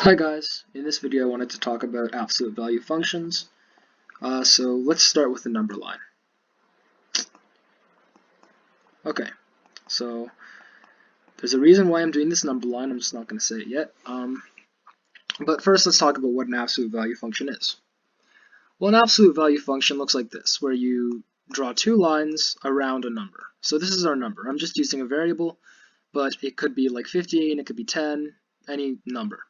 Hi guys, in this video I wanted to talk about absolute value functions. So let's start with the number line. Okay, so there's a reason why I'm doing this number line, I'm just not going to say it yet. But first let's talk about what an absolute value function is. Well, an absolute value function looks like this, where you draw two lines around a number. So this is our number. I'm just using a variable, but it could be like 15, it could be 10, any number.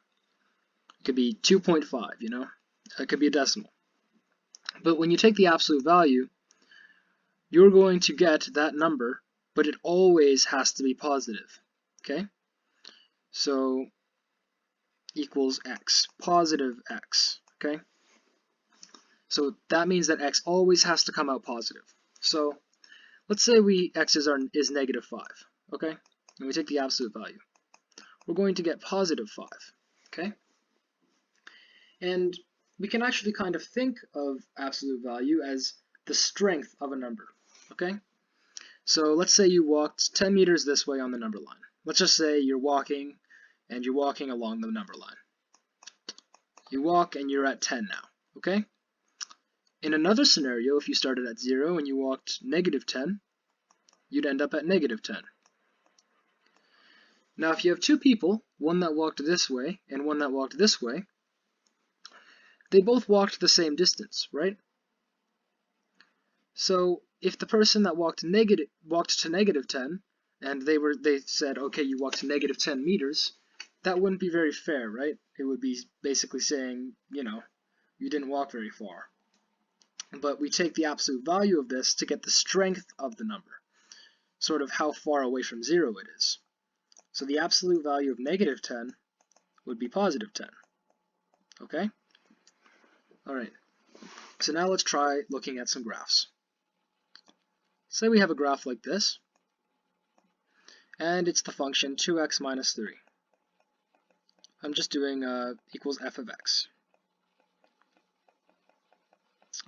It could be 2.5, it could be a decimal. But when you take the absolute value, you're going to get that number, but it always has to be positive, okay? So equals x, positive x, okay? So that means that x always has to come out positive. So let's say x is negative 5, okay? And we take the absolute value. We're going to get positive 5, okay? And we can actually kind of think of absolute value as the strength of a number, okay? So let's say you walked 10 meters this way on the number line. Let's just say you're walking along the number line. You walk and you're at 10 now, okay? In another scenario, if you started at 0 and you walked negative 10, you'd end up at negative 10. Now if you have two people, one that walked this way and one that walked this way, they both walked the same distance, right? So if the person that walked to negative 10, and they said, okay, you walked to negative 10 meters, that wouldn't be very fair, right? It would be basically saying, you didn't walk very far. But we take the absolute value of this to get the strength of the number, sort of how far away from 0 it is. So the absolute value of negative 10 would be positive 10, okay? All right, so now let's try looking at some graphs. Say we have a graph like this, and it's the function 2x minus 3. I'm just doing equals f of x.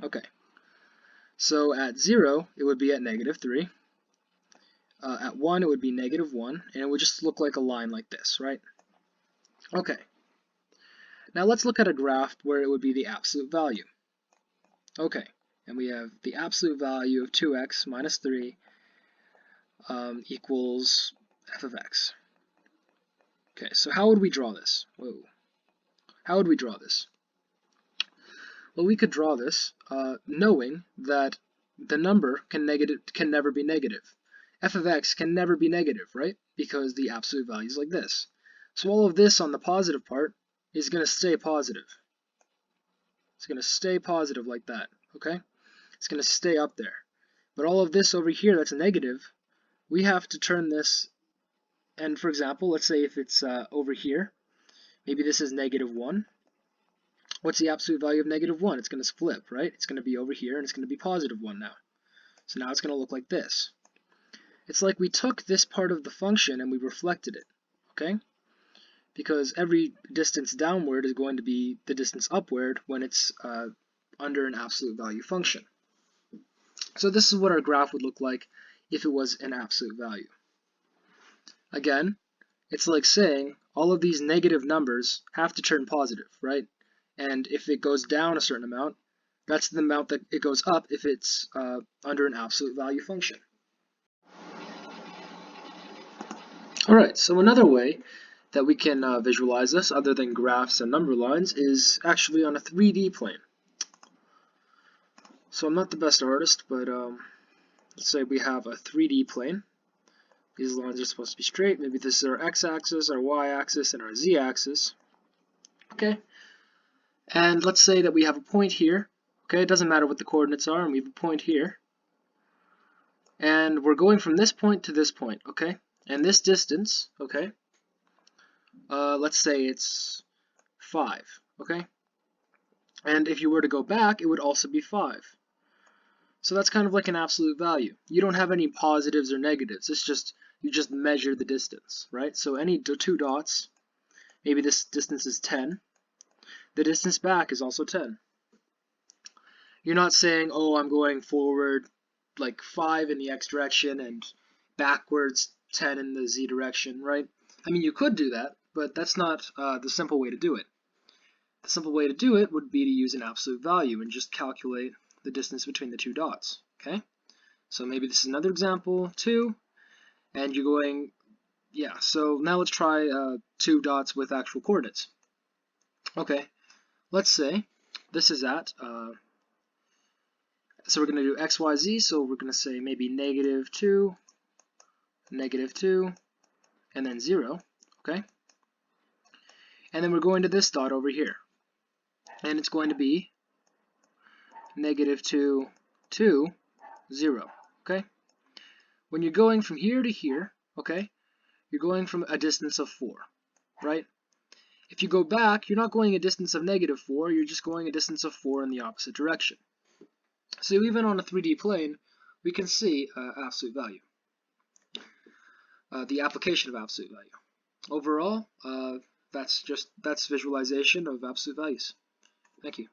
Okay, so at 0, it would be at negative 3. At 1, it would be negative 1, and it would just look like a line like this, right? Okay, now let's look at a graph where it would be the absolute value. Okay, and we have the absolute value of 2x minus 3 equals f of x. Okay, so how would we draw this? Whoa. How would we draw this? Well, we could draw this knowing that the number can never be negative. F of x can never be negative, right? Because the absolute value is like this. So all of this on the positive part is going to stay positive. It's going to stay positive like that, okay? It's going to stay up there. But all of this over here that's negative, we have to turn this, and for example, let's say if it's over here, maybe this is negative 1. What's the absolute value of negative 1? It's going to flip, right? It's going to be over here, and it's going to be positive 1 now. So now it's going to look like this. It's like we took this part of the function and we reflected it, okay? Because every distance downward is going to be the distance upward when it's under an absolute value function. So this is what our graph would look like if it was an absolute value. Again, it's like saying all of these negative numbers have to turn positive, right? And if it goes down a certain amount, that's the amount that it goes up if it's under an absolute value function. Alright, so another way that we can visualize this, other than graphs and number lines, is actually on a 3D plane. So I'm not the best artist, but let's say we have a 3D plane. These lines are supposed to be straight. Maybe this is our x-axis, our y-axis, and our z-axis. Okay, and let's say that we have a point here. Okay, it doesn't matter what the coordinates are, and we have a point here. And we're going from this point to this point, okay? And this distance, okay, let's say it's 5, okay? And if you were to go back, it would also be 5. So that's kind of like an absolute value. You don't have any positives or negatives. It's just, you just measure the distance, right? So any two dots, maybe this distance is 10. The distance back is also 10. You're not saying, oh, I'm going forward like 5 in the x direction and backwards 10 in the z direction, right? I mean, you could do that, but that's not the simple way to do it. The simple way to do it would be to use an absolute value and just calculate the distance between the two dots. Okay, so maybe this is another example, 2, and you're going, yeah, so now let's try 2 dots with actual coordinates. Okay, let's say this is at, so we're going to do x, y, z, so we're going to say maybe -2, -2, and then 0, okay? And then we're going to this dot over here, and it's going to be -2, 2, 0, okay? When you're going from here to here, okay, you're going from a distance of 4, right? If you go back, you're not going a distance of -4, you're just going a distance of 4 in the opposite direction. So even on a 3D plane, we can see absolute value, the application of absolute value. Overall, that's visualization of absolute values. Thank you.